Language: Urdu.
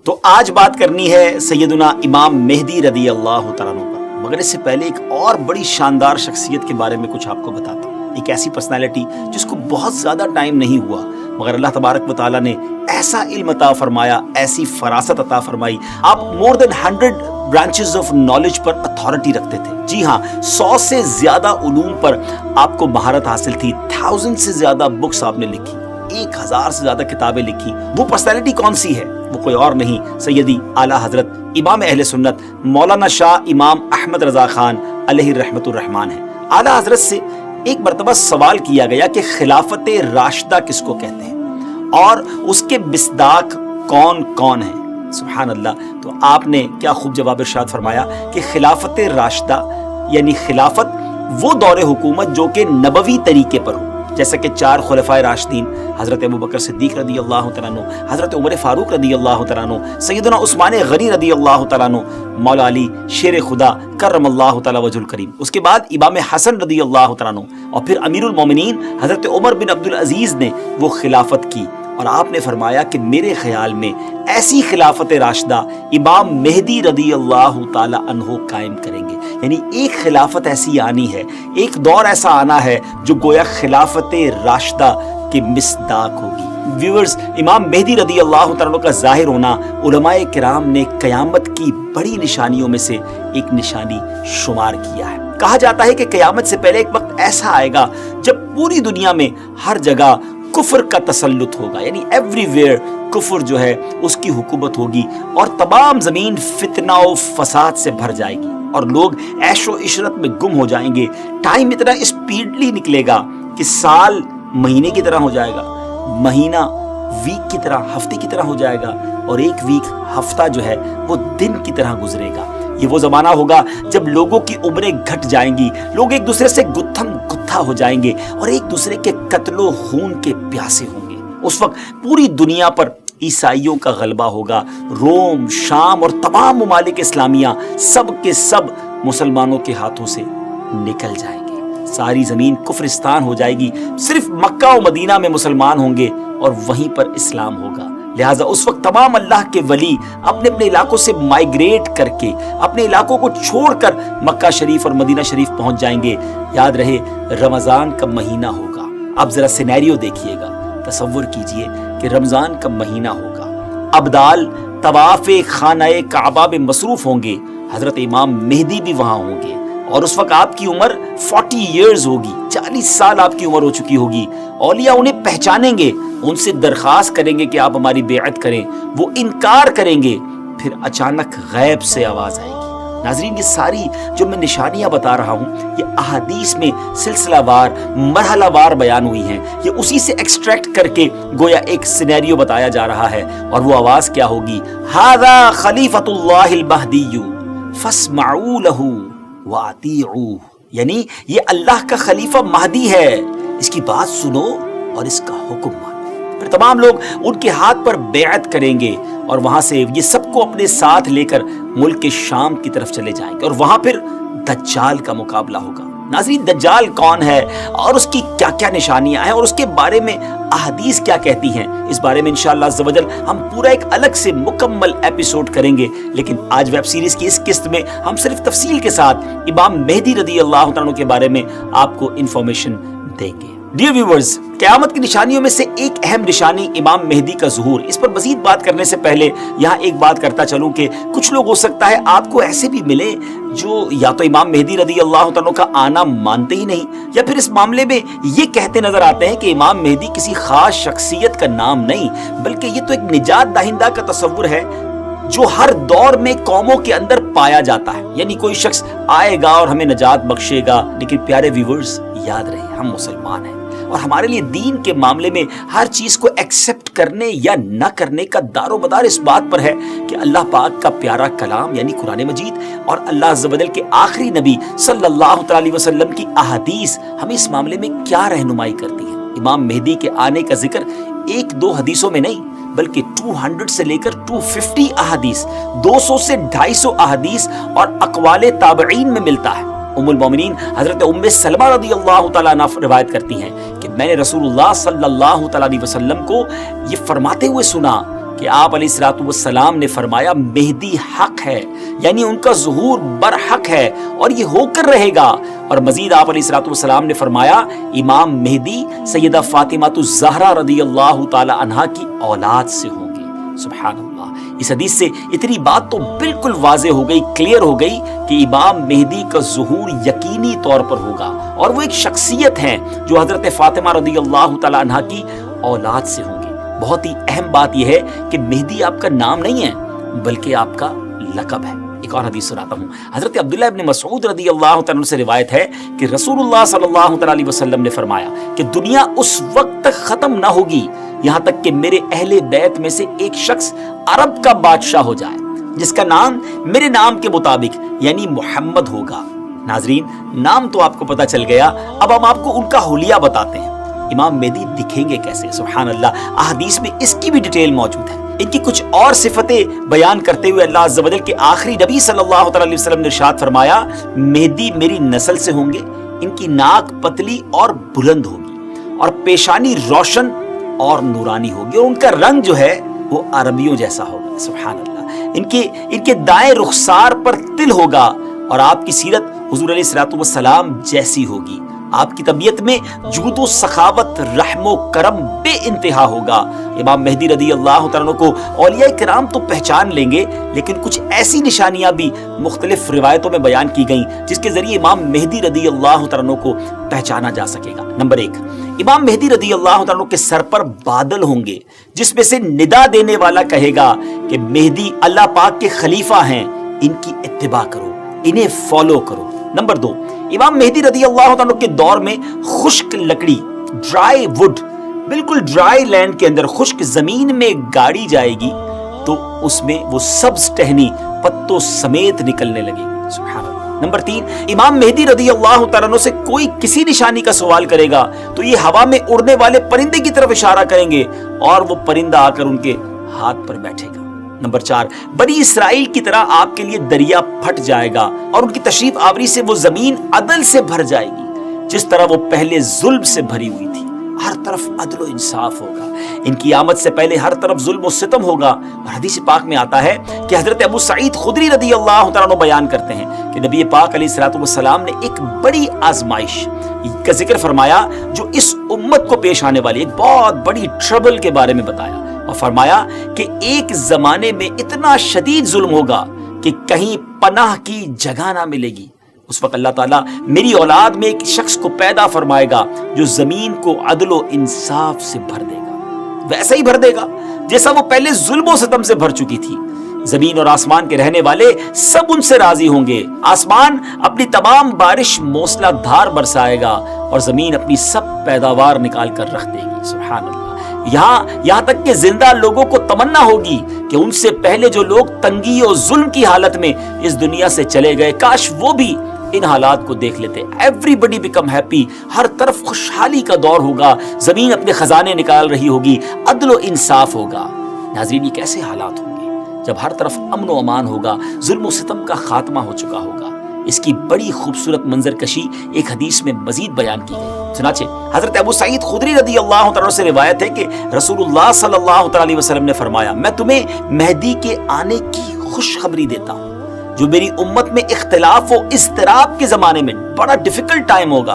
تو آج بات کرنی ہے سیدنا امام مہدی رضی اللہ تعالیٰ عنہ پر، مگر اس سے پہلے ایک اور بڑی شاندار شخصیت کے بارے میں کچھ آپ کو بتاتا ہوں۔ ایک ایسی پرسنالٹی جس کو بہت زیادہ ٹائم نہیں ہوا، مگر اللہ تبارک و تعالیٰ نے ایسا علم عطا فرمایا، ایسی فراست عطا فرمائی، آپ مور دین 100 branches of knowledge per authority رکھتے تھے۔ جی ہاں، 100 سے زیادہ علوم پر آپ کو مہارت حاصل تھی، 1000 سے زیادہ بکس آپ نے لکھی، 1000 سے زیادہ کتابیں لکھی۔ وہ پرسنالٹی کون سی ہے؟ وہ کوئی اور نہیں، سیدی اعلیٰ حضرت امام اہل سنت مولانا شاہ امام احمد رضا خان علیہ رحمت الرحمان ہے۔ اعلیٰ حضرت سے ایک مرتبہ سوال کیا گیا کہ خلافت راشدہ کس کو کہتے ہیں اور اس کے مصداق کون کون ہیں؟ سبحان اللہ۔ تو آپ نے کیا خوب جواب ارشاد فرمایا کہ خلافت راشدہ یعنی خلافت وہ دور حکومت جو کہ نبوی طریقے پر ہو، جیسا کہ 4 خلفائے راشدین حضرت ابوبکر صدیق رضی اللہ تعالیٰ عنہ، حضرت عمر فاروق رضی اللہ تعالیٰ عنہ، سیدنا عثمان غنی رضی اللہ تعالیٰ عنہ، مولا علی شیر خدا کرم اللہ تعالیٰ وجہ الکریم، اس کے بعد امام حسن رضی اللہ تعالیٰ عنہ، اور پھر امیر المومنین حضرت عمر بن عبدالعزیز نے وہ خلافت کی۔ اور آپ نے فرمایا کہ میرے خیال میں ایسی خلافت راشدہ امام مہدی رضی اللہ تعالیٰ عنہ قائم کریں گے، یعنی ایک خلافت ایسی آنی ہے، ایک دور ایسا آنا ہے جو گویا خلافت راشدہ کے مصداق ہوگی۔ ویورز، امام مہدی رضی اللہ تعالیٰ عنہ کا ظاہر ہونا علماء کرام نے قیامت کی بڑی نشانیوں میں سے ایک نشانی شمار کیا ہے۔ کہا جاتا ہے کہ قیامت سے پہلے ایک وقت ایسا آئے گا جب پوری دنیا میں ہر جگہ کفر کا تسلط ہوگا، یعنی ایوری ویئر کفر جو ہے اس کی حکومت ہوگی، اور تمام زمین فتنہ و فساد سے بھر جائے گی، اور لوگ عیش و عشرت میں گم ہو جائیں گے۔ ٹائم اتنا اسپیڈلی نکلے گا کہ سال مہینے کی طرح ہو جائے گا، مہینہ ویک کی طرح، ہفتے کی طرح ہو جائے گا، اور ایک ویک ہفتہ جو ہے وہ دن کی طرح گزرے گا۔ یہ وہ زمانہ ہوگا جب لوگوں کی عمریں گھٹ جائیں گی، لوگ ایک دوسرے سے گتھم گتھا ہو جائیں گے اور ایک دوسرے کے قتل و خون کے پیاسے ہوں گے۔ اس وقت پوری دنیا پر عیسائیوں کا غلبہ ہوگا، روم، شام اور تمام ممالک اسلامیہ سب کے سب مسلمانوں کے ہاتھوں سے نکل جائیں گے، ساری زمین کفرستان ہو جائے گی، صرف مکہ و مدینہ میں مسلمان ہوں گے اور وہیں پر اسلام ہوگا۔ لہٰذا اس وقت تمام اللہ کے ولی اپنے اپنے علاقوں سے مائیگریٹ کر کے اپنے علاقوں کو چھوڑ کر مکہ شریف اور مدینہ شریف پہنچ جائیں گے۔ یاد رہے رمضان کا مہینہ ہوگا۔ اب ذرا سینیریو دیکھیے گا، تصور کیجئے کہ رمضان کا مہینہ ہوگا، ابدال طواف خانہ کعبہ میں مصروف ہوں گے، حضرت امام مہدی بھی وہاں ہوں گے، اور اس وقت آپ کی عمر 40 ایئرز ہوگی، 40 سال آپ کی عمر ہو چکی ہوگی۔ اولیاء انہیں پہچانیں گے، ان سے درخواست کریں گے کہ آپ ہماری بیعت کریں، وہ انکار کریں گے، پھر اچانک غیب سے آواز آئے گی۔ ناظرین، یہ ساری جو میں نشانیاں بتا رہا ہوں یہ احادیث میں سلسلہ وار مرحلہ وار بیان ہوئی ہیں، یہ اسی سے ایکسٹریکٹ کر کے گویا ایک سینیریو بتایا جا رہا ہے۔ اور وہ آواز کیا ہوگی؟ ھذا خلیفۃ اللہ المہدی فاسمعوا لہ واطیعوہ، یعنی یہ اللہ کا خلیفہ مہدی ہے، اس کی بات سنو اور اس کا حکم مانو۔ پھر تمام لوگ ان کے ہاتھ پر بیعت کریں گے اور وہاں سے یہ سب کو اپنے ساتھ لے کر ملک شام کی طرف چلے جائیں گے، اور وہاں پھر دجال کا مقابلہ ہوگا۔ ناظرین، دجال کون ہے اور اس کی کیا کیا نشانیاں ہیں اور اس کے بارے میں احادیث کیا کہتی ہیں، اس بارے میں انشاءاللہ عز و جل ہم پورا ایک الگ سے مکمل ایپیسوڈ کریں گے۔ لیکن آج ویب سیریز کی اس قسط میں ہم صرف تفصیل کے ساتھ امام مہدی رضی اللہ تعالیٰ عنہ کے بارے میں آپ کو انفارمیشن دیں گے۔ ڈیئر ویورز، قیامت کی نشانیوں میں سے ایک اہم نشانی امام مہدی کا ظہور۔ اس پر مزید بات کرنے سے پہلے یہاں ایک بات کرتا چلوں کہ کچھ لوگ ہو سکتا ہے آپ کو ایسے بھی ملے جو یا تو امام مہدی رضی اللہ تعالیٰ کا آنا مانتے ہی نہیں، یا پھر اس معاملے میں یہ کہتے نظر آتے ہیں کہ امام مہدی کسی خاص شخصیت کا نام نہیں، بلکہ یہ تو ایک نجات دہندہ کا تصور ہے جو ہر دور میں قوموں کے اندر پایا جاتا ہے، یعنی کوئی شخص آئے گا اور ہمیں نجات بخشے گا۔ لیکن پیارے ویورز، یاد رہے ہم مسلمان ہیں، اور ہمارے لیے دین کے معاملے میں ہر چیز کو ایکسپٹ کرنے یا نہ کرنے کا دار و مدار اس بات پر ہے کہ اللہ پاک کا پیارا کلام یعنی قرآن مجید اور اللہ عز و جل کے آخری نبی صلی اللہ علیہ وسلم کی احادیث ہمیں اس معاملے میں کیا رہنمائی کرتی ہیں۔ امام مہدی کے آنے کا ذکر 1-2 حدیثوں میں نہیں، بلکہ 200 سے لے کر 250 احادیث، 200 سے 250 احادیث اور اقوال تابعین میں ملتا ہے۔ ام المومنین حضرت ام سلمہ رضی اللہ تعالیٰ عنہ روایت کرتی ہیں کہ میں نے رسول اللہ صلی اللہ تعالیٰ علیہ وسلم کو یہ فرماتے ہوئے سنا، کہ آپ علیہ الصلوۃ والسلام نے فرمایا مہدی حق ہے، یعنی ان کا ظہور برحق ہے اور یہ ہو کر رہے گا۔ اور مزید آپ علیہ الصلوۃ والسلام نے فرمایا امام مہدی سیدہ فاطمہ الزہرا رضی اللہ تعالی عنہا کی اولاد سے ہوں گے۔ سبحان اللہ، اس حدیث سے اتنی بات تو بالکل واضح ہو گئی، کلیئر ہو گئی کہ امام مہدی کا ظہور یقینی طور پر ہوگا، اور وہ ایک شخصیت ہیں جو حضرت فاطمہ رضی اللہ تعالی عنہا کی اولاد سے ہوں گے۔ بہت ہی اہم بات یہ ہے کہ مہدی آپ کا نام نہیں ہے بلکہ آپ کا لقب ہے۔ ایک اور حدیث سناتا ہوں، حضرت عبداللہ ابن مسعود رضی اللہ تعالیٰ عنہ سے روایت ہے کہ رسول اللہ صلی اللہ علیہ وسلم نے فرمایا کہ دنیا اس وقت تک ختم نہ ہوگی یہاں تک کہ میرے اہل بیت میں سے ایک شخص عرب کا بادشاہ ہو جائے جس کا نام میرے نام کے مطابق یعنی محمد ہوگا۔ ناظرین، نام تو آپ کو پتا چل گیا، اب ہم آپ کو ان کا حلیہ بتاتے ہیں۔ امام مہدی دکھیں گے کیسے؟ سبحان اللہ، احادیث میں اس کی بھی ڈیٹیل موجود ہے۔ ان کی کچھ اور صفتیں بیان کرتے ہوئے اللہ عز و جل کے آخری نبی صلی اللہ علیہ وسلم نے ارشاد فرمایا مہدی میری نسل سے ہوں گے، ان کی ناک پتلی اور بلند ہوگی اور پیشانی روشن اور نورانی ہوگی، اور ان کا رنگ جو ہے وہ عربیوں جیسا ہوگا۔ سبحان اللہ، ان کے دائیں رخسار پر تل ہوگا اور آپ کی سیرت حضور علیہ الصلوۃ والسلام جیسی ہوگی۔ آپ کی طبیعت میں جود و سخاوت، رحم و کرم بے انتہا ہوگا۔ امام مہدی رضی اللہ تعالیٰ کو اولیاء کرام تو پہچان لیں گے، لیکن کچھ ایسی نشانیاں بھی مختلف روایتوں میں بیان کی گئیں جس کے ذریعے امام مہدی رضی اللہ تعالیٰ کو پہچانا جا سکے گا۔ نمبر 1، امام مہدی رضی اللہ تعالیٰ کے سر پر بادل ہوں گے جس میں سے ندا دینے والا کہے گا کہ مہدی اللہ پاک کے خلیفہ ہیں، ان کی اتباع کرو، انہیں فالو کرو۔ نمبر 2، امام مہدی رضی اللہ عنہ کے دور میں خشک لکڑی، ڈرائی وڈ، بالکل ڈرائی لینڈ کے اندر خشک زمین میں گاڑی جائے گی تو اس میں وہ سبز ٹہنی پتوں سمیت نکلنے لگے گی۔ سبحان اللہ۔ نمبر 3، امام مہدی رضی اللہ تعالیٰ عنہ سے کوئی کسی نشانی کا سوال کرے گا تو یہ ہوا میں اڑنے والے پرندے کی طرف اشارہ کریں گے اور وہ پرندہ آ کر ان کے ہاتھ پر بیٹھے گا۔ نمبر 4، بنی اسرائیل کی طرح آپ کے لیے دریا پھٹ جائے گا اور ان کی تشریف آوری سے وہ زمین عدل سے بھر جائے گی جس طرح وہ پہلے ظلم سے بھری ہوئی تھی۔ ہر طرف عدل و انصاف ہوگا، ان کی آمد سے پہلے ہر طرف ظلم و ستم ہوگا۔ اور حدیث پاک میں آتا ہے کہ حضرت ابو سعید خدری رضی اللہ تعالیٰ عنہ بیان کرتے ہیں کہ نبی پاک علیہ الصلوۃ والسلام نے ایک بڑی آزمائش کا ذکر فرمایا جو اس امت کو پیش آنے والی ایک بہت بڑی ٹربل کے بارے میں بتایا، اور فرمایا کہ ایک زمانے میں اتنا شدید ظلم ہوگا کہ کہیں پناہ کی جگہ نہ ملے گی۔ اس وقت اللہ تعالیٰ میری اولاد میں ایک شخص کو پیدا فرمائے گا جو زمین کو عدل و انصاف سے بھر دے گا، ویسا ہی بھر دے گا جیسا وہ پہلے ظلم و ستم سے بھر چکی تھی۔ زمین اور آسمان کے رہنے والے سب ان سے راضی ہوں گے، آسمان اپنی تمام بارش موسلا دھار برسائے گا اور زمین اپنی سب پیداوار نکال کر رکھ دے گی۔ سبحان اللہ۔ یہاں تک کہ زندہ لوگوں کو تمنا ہوگی کہ ان سے پہلے جو لوگ تنگی اور ظلم کی حالت میں اس دنیا سے چلے گئے کاش وہ بھی ان حالات کو دیکھ لیتے۔ ایوری بڈی بیکم ہیپی، ہر طرف خوشحالی کا دور ہوگا، زمین اپنے خزانے نکال رہی ہوگی، عدل و انصاف ہوگا۔ ناظرین، یہ کیسے حالات ہوں گے جب ہر طرف امن و امان ہوگا، ظلم و ستم کا خاتمہ ہو چکا ہوگا۔ اس کی بڑی خوبصورت منظر کشی ایک حدیث میں مزید بیان کی گئی۔ چنانچہ حضرت ابو سعید خدری رضی اللہ تعالیٰ سے روایت ہے کہ رسول اللہ صلی اللہ علیہ وسلم نے فرمایا میں تمہیں مہدی کے آنے کی خوشخبری دیتا ہوں جو میری امت میں اختلاف و اضطراب کے زمانے میں بڑا ڈیفیکلٹ ٹائم ہوگا۔